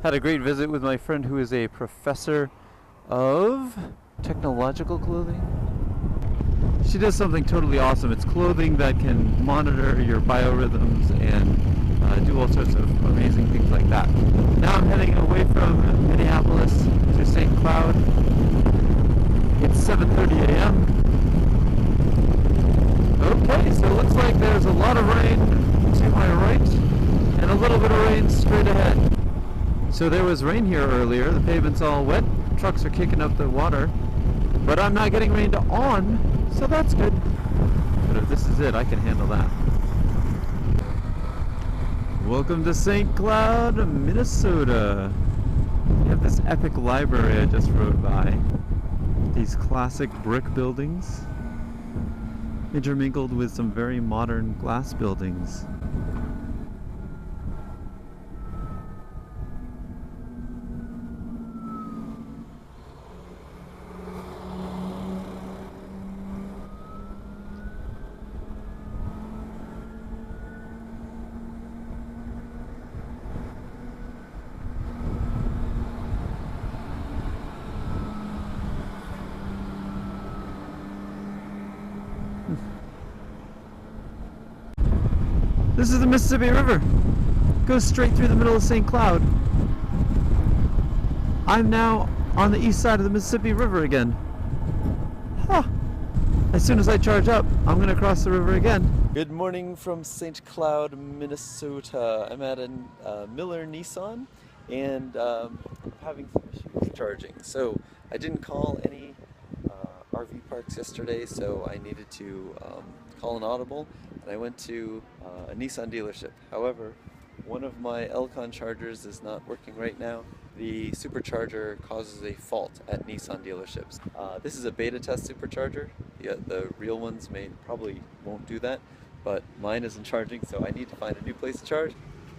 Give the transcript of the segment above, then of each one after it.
Had a great visit with my friend who is a professor of technological clothing. She does something totally awesome. It's clothing that can monitor your biorhythms and do all sorts of amazing things like that. Now I'm heading away from Minneapolis to St. Cloud. It's 7:30 a.m. Okay, so it looks like there's a lot of rain to my right and a little bit of rain straight ahead. So there was rain here earlier. The pavement's all wet. Trucks are kicking up the water. But I'm not getting rained on, so that's good. But if this is it, I can handle that. Welcome to St. Cloud, Minnesota. We have this epic library I just rode by. These classic brick buildings, intermingled with some very modern glass buildings. This is the Mississippi River. Goes straight through the middle of St. Cloud. I'm now on the east side of the Mississippi River again. Huh. As soon as I charge up, I'm going to cross the river again. Good morning from St. Cloud, Minnesota. I'm at a Miller Nissan and having some issues charging. So I didn't call any RV parks yesterday, so I needed to call an audible, and I went to a Nissan dealership. However, one of my Elcon chargers is not working right now. The supercharger causes a fault at Nissan dealerships. This is a beta test supercharger. The real ones probably won't do that, but mine isn't charging, so I need to find a new place to charge.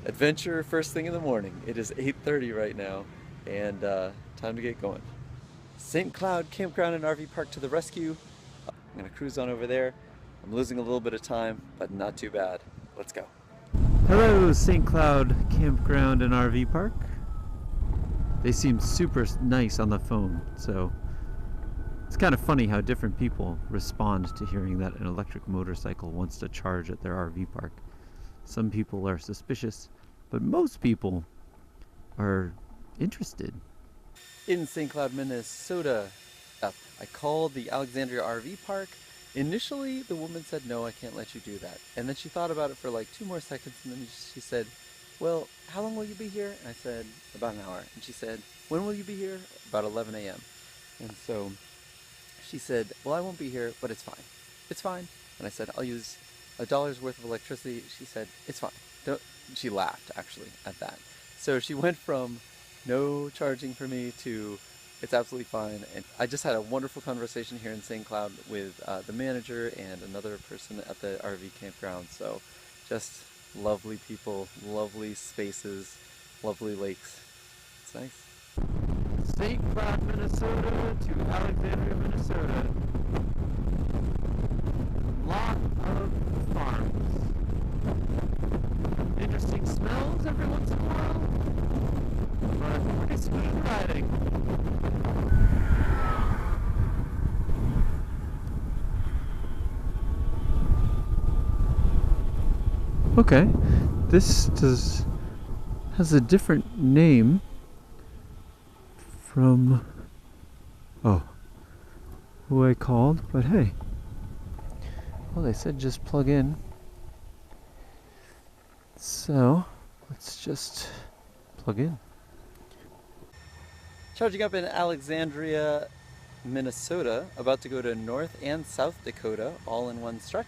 Adventure first thing in the morning. It is 8:30 right now, and time to get going. St. Cloud Campground and RV Park to the rescue. I'm gonna cruise on over there. I'm losing a little bit of time, but not too bad. Let's go. Hello, St. Cloud Campground and RV Park. They seem super nice on the phone, so it's kind of funny how different people respond to hearing that an electric motorcycle wants to charge at their RV park. Some people are suspicious, but most people are interested. In St. Cloud, Minnesota, I called the Alexandria RV Park. Initially, the woman said, no, I can't let you do that. And then she thought about it for like 2 more seconds, and then she said, well, how long will you be here? And I said, about an hour. And she said, when will you be here? About 11 a.m. And so she said, well, I won't be here, but it's fine. It's fine. And I said, I'll use $1 worth of electricity. She said, it's fine. She laughed, actually, at that. So she went from no charging for me to it's absolutely fine. And I just had a wonderful conversation here in St. Cloud with the manager and another person at the RV campground. So just lovely people, lovely spaces, lovely lakes. It's nice. St. Cloud, Minnesota to Alexandria, Minnesota. Lot of farms. Interesting smells every once in a while, but pretty smooth riding. Okay, this has a different name from who I called, but hey, well, they said just plug in, so let's just plug in. Charging up in Alexandria, Minnesota, about to go to North and South Dakota all in one stretch.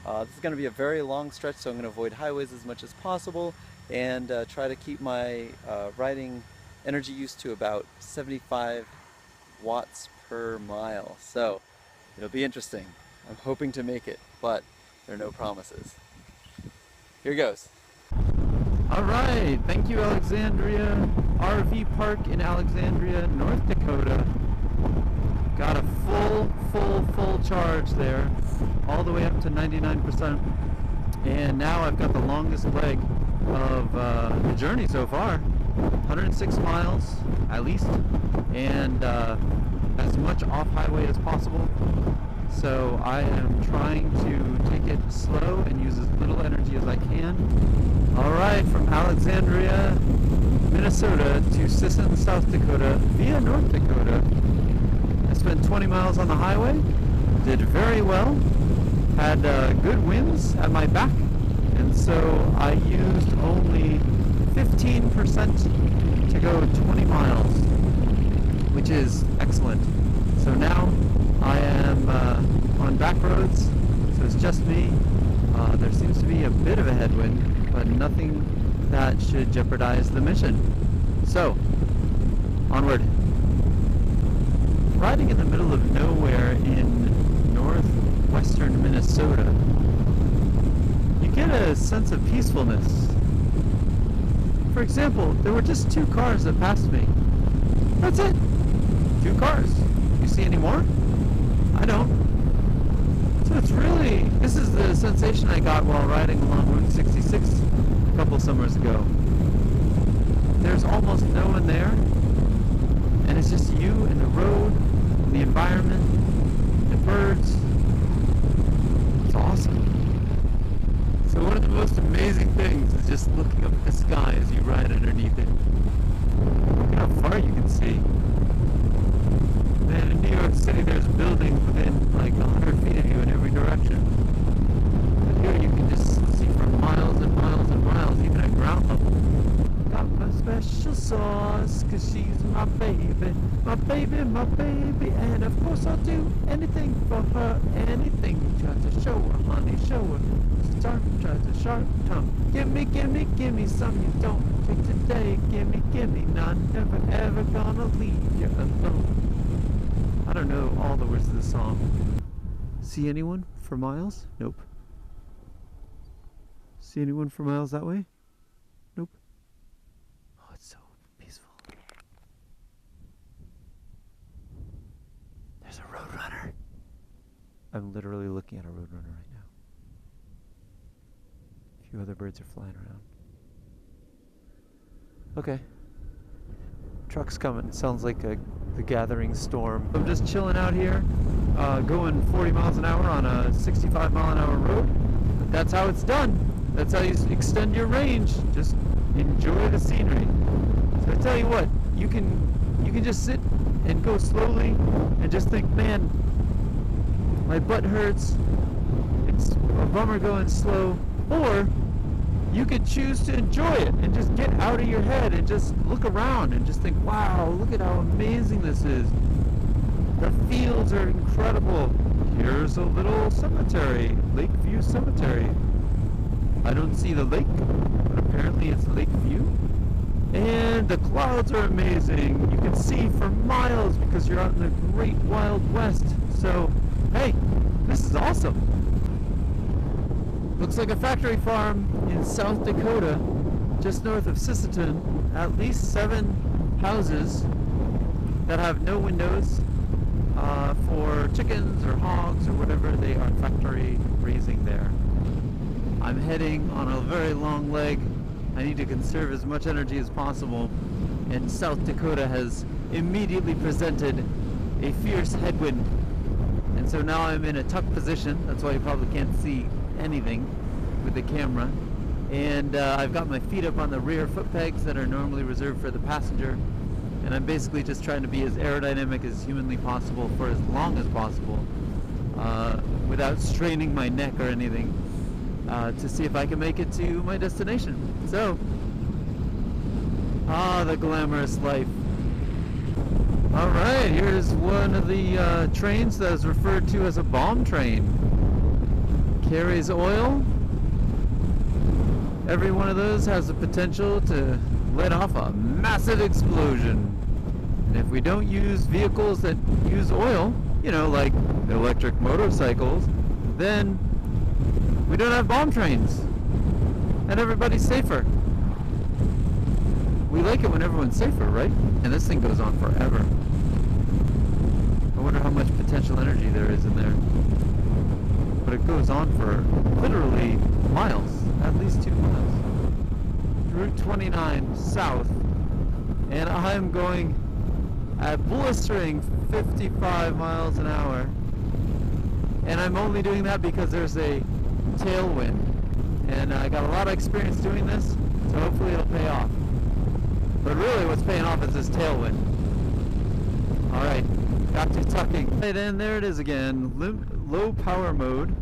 This is going to be a very long stretch, so I'm going to avoid highways as much as possible and try to keep my riding energy use to about 75 watts per mile. So it'll be interesting. I'm hoping to make it, but there are no promises. Here goes. All right, thank you, Alexandria RV Park in Alexandria, North Dakota. Got a full charge there, all the way up to 99%. And now I've got the longest leg of the journey so far. 106 miles at least, and as much off-highway as possible. So I am trying to take it slow and use as little energy as I can. Alright, from Alexandria, Minnesota to Sisson, South Dakota via North Dakota. I spent 20 miles on the highway, did very well, had good winds at my back, and so I used only 15% to go 20 miles, which is excellent. So now I am on back roads, so it's just me. There seems to be a bit of a headwind, but nothing that should jeopardize the mission. So, onward. Riding in the middle of nowhere in northwestern Minnesota, you get a sense of peacefulness. For example, there were just 2 cars that passed me. That's it. 2 cars. You see any more? I don't. So it's really, this is the sensation I got while riding along Route 66 a couple summers ago. There's almost no one there, and it's just you and the road, and the environment, the birds. It's awesome. So one of the most amazing things is just looking up at the sky as you ride underneath it. Look at how far you can see. Man, in New York City there's buildings within like 100 feet of you in every direction. But here you can just see for miles and miles and miles, even at ground level. Got my special sauce, 'cause she's my baby, my baby, my baby. And of course I'll do anything for her, anything. Try to show her, honey, show her. Start, try to sharp tongue. Gimme, gimme, gimme some you don't take today. Gimme, gimme, not never ever gonna leave you alone. I don't know all the words of the song. See anyone for miles? Nope. See anyone for miles that way? Nope. Oh, it's so peaceful. There's a roadrunner. I'm literally looking at a roadrunner right now. A few other birds are flying around. Okay. Truck's coming. It sounds like the gathering storm. I'm just chilling out here, going 40 miles an hour on a 65 mile an hour road. But that's how it's done. That's how you extend your range. Just enjoy the scenery. So I tell you what, you can just sit and go slowly and just think, man, my butt hurts. It's a bummer going slow. Or you could choose to enjoy it and just get out of your head and just look around and just think, wow, look at how amazing this is. The fields are incredible. Here's a little cemetery, Lakeview Cemetery. I don't see the lake, but apparently it's Lakeview. And the clouds are amazing. You can see for miles because you're out in the great wild west. So, hey, this is awesome. Looks like a factory farm in South Dakota, just north of Sisseton. At least 7 houses that have no windows for chickens or hogs or whatever they are factory raising there. I'm heading on a very long leg. I need to conserve as much energy as possible, and South Dakota has immediately presented a fierce headwind. And so now I'm in a tuck position. That's why you probably can't see anything with the camera, and I've got my feet up on the rear foot pegs that are normally reserved for the passenger, and I'm basically just trying to be as aerodynamic as humanly possible for as long as possible without straining my neck or anything to see if I can make it to my destination. So, the glamorous life. Alright, here's one of the trains that is referred to as a bomb train. Carries oil. Every one of those has the potential to let off a massive explosion. And if we don't use vehicles that use oil, you know, like electric motorcycles, then we don't have bomb trains. And everybody's safer. We like it when everyone's safer, right? And this thing goes on forever. I wonder how much potential energy there is in there. But it goes on for literally miles, at least 2 miles. Route 29 south I'm going at blistering 55 miles an hour. And I'm only doing that because there's a tailwind. And I got a lot of experience doing this, so hopefully it'll pay off. But really what's paying off is this tailwind. Alright, got to tucking. Right, and there it is again. Low power mode.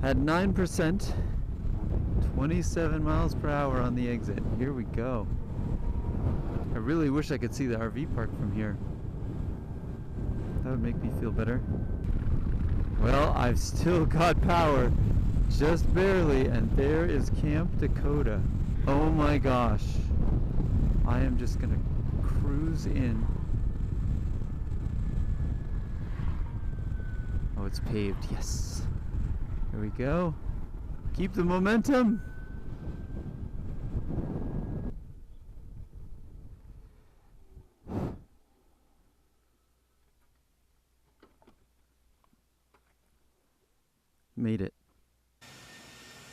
At 9%. 27 miles per hour on the exit. Here we go. I really wish I could see the RV park from here. That would make me feel better. Well, I've still got power. Just barely, and there is Camp Dakota. Oh my gosh. I am just gonna cruise in. Oh, it's paved, yes. Here we go. Keep the momentum. Made it.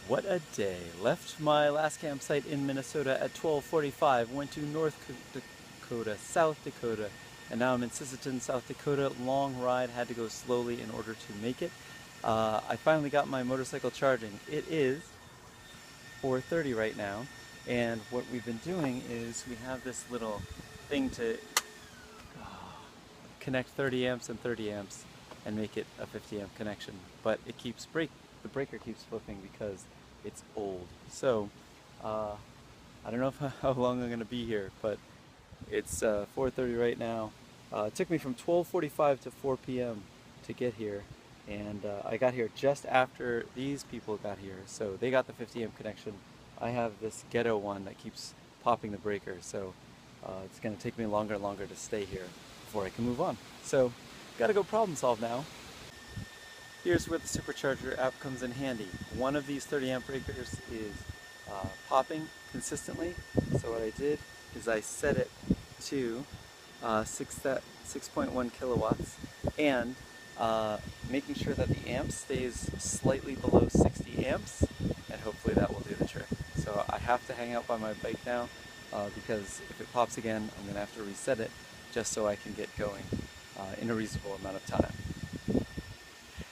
What a day. Left my last campsite in Minnesota at 12:45, went to North Dakota, South Dakota, and now I'm in Wisonsinites, South Dakota. Long ride, had to go slowly in order to make it. I finally got my motorcycle charging. It is 4:30 right now, and what we've been doing is we have this little thing to connect 30 amps and 30 amps and make it a 50 amp connection, but it keeps the breaker keeps flipping because it's old. So I don't know how long I'm gonna be here, but it's 4:30 right now. It took me from 12:45 to 4 p.m. to get here, and I got here just after these people got here, so they got the 50 amp connection. I have this ghetto one that keeps popping the breaker, so it's gonna take me longer and longer to stay here before I can move on. So gotta go problem solve now. Here's where the supercharger app comes in handy. One of these 30 amp breakers is popping consistently, so what I did is I set it to 6.1 kilowatts, and making sure that the amp stays slightly below 60 amps, and hopefully that will do the trick. So I have to hang out by my bike now because if it pops again, I'm gonna have to reset it just so I can get going in a reasonable amount of time.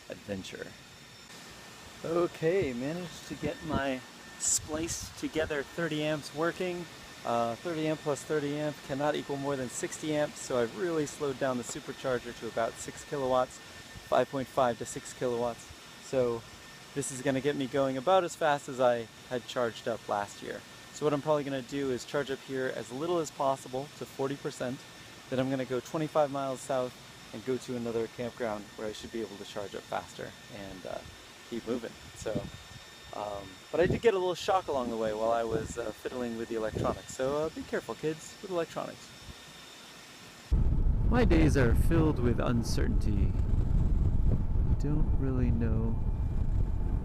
Adventure. Okay, managed to get my spliced together 30 amps working. 30 amp plus 30 amp cannot equal more than 60 amps, so I've really slowed down the supercharger to about 6 kilowatts, 5.5 to 6 kilowatts. So this is going to get me going about as fast as I had charged up last year. So what I'm probably going to do is charge up here as little as possible to 40%. Then I'm going to go 25 miles south and go to another campground where I should be able to charge up faster and keep moving. So, but I did get a little shock along the way while I was fiddling with the electronics. So be careful, kids, with electronics. My days are filled with uncertainty. I don't really know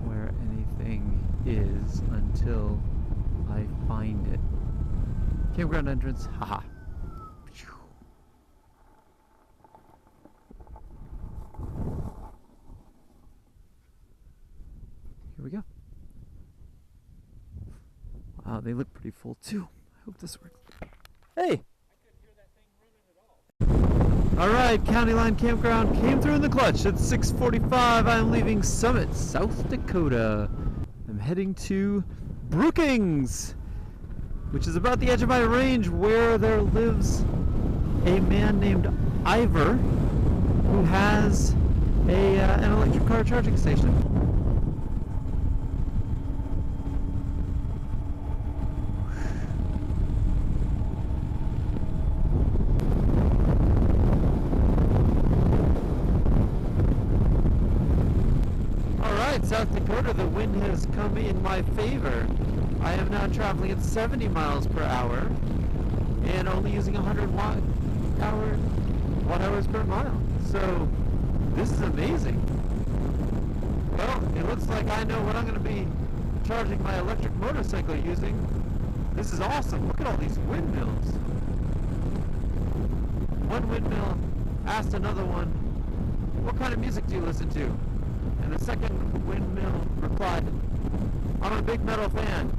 where anything is until I find it. Campground entrance, haha. Here we go. Wow, they look pretty full too. I hope this works. Hey! Alright, County Line Campground came through in the clutch. At 6:45, I'm leaving Summit, South Dakota. I'm heading to Brookings, which is about the edge of my range, where there lives a man named Ivor who has an electric car charging station. South Dakota, the wind has come in my favor. I am now traveling at 70 miles per hour and only using 100 watt hours per mile. So this is amazing. Well, it looks like I know what I'm going to be charging my electric motorcycle using. This is awesome. Look at all these windmills. One windmill asked another one, "What kind of music do you listen to?" And the second windmill replied, "I'm a big metal fan."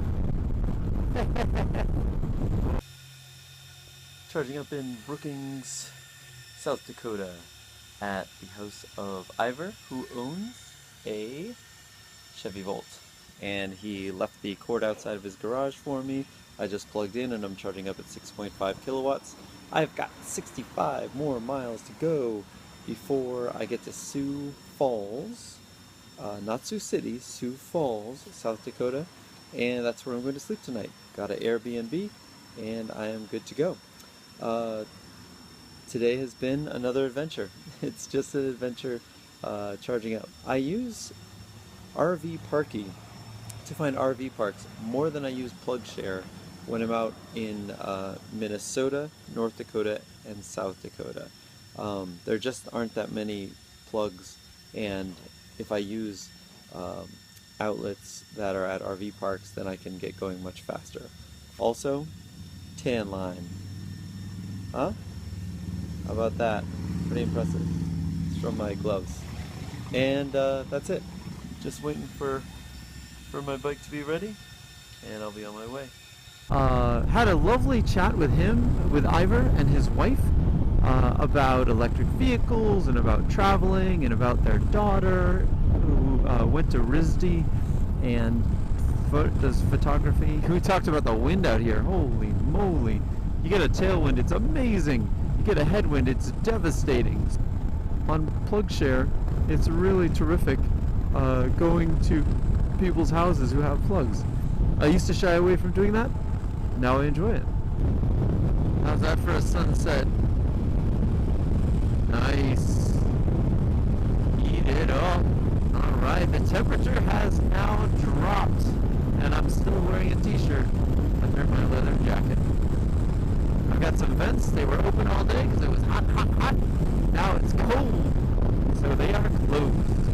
Charging up in Brookings, South Dakota at the house of Ivor, who owns a Chevy Volt. And he left the cord outside of his garage for me. I just plugged in and I'm charging up at 6.5 kilowatts. I've got 65 more miles to go before I get to Sioux Falls. Not Sioux City, Sioux Falls, South Dakota. And that's where I'm going to sleep tonight. Got an Airbnb and I am good to go. Today has been another adventure. It's just an adventure charging up. I use RV Parky to find RV parks more than I use PlugShare when I'm out in Minnesota, North Dakota, and South Dakota. There just aren't that many plugs, and if I use outlets that are at RV parks, then I can get going much faster. Also, tan line. Huh? How about that? Pretty impressive. It's from my gloves. And that's it. Just waiting for my bike to be ready, and I'll be on my way. Had a lovely chat with him, with Ivor and his wife, about electric vehicles and about traveling and about their daughter who went to RISD and does photography. We talked about the wind out here. Holy moly. You get a tailwind, it's amazing. You get a headwind, it's devastating. On PlugShare, it's really terrific going to people's houses who have plugs. I used to shy away from doing that. Now I enjoy it. How's that for a sunset? Nice. Eat it up. Alright, the temperature has now dropped, and I'm still wearing a t-shirt under my leather jacket. I've got some vents. They were open all day because it was hot, hot, hot. Now it's cold, so they are closed.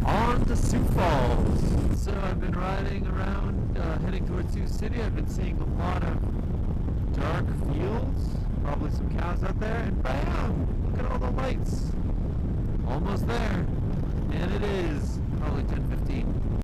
On to Sioux Falls. So I've been riding around, heading towards Sioux City. I've been seeing a lot of dark fields, probably some cows out there, and bam! Look at all the lights. Almost there. And it is probably 10:15.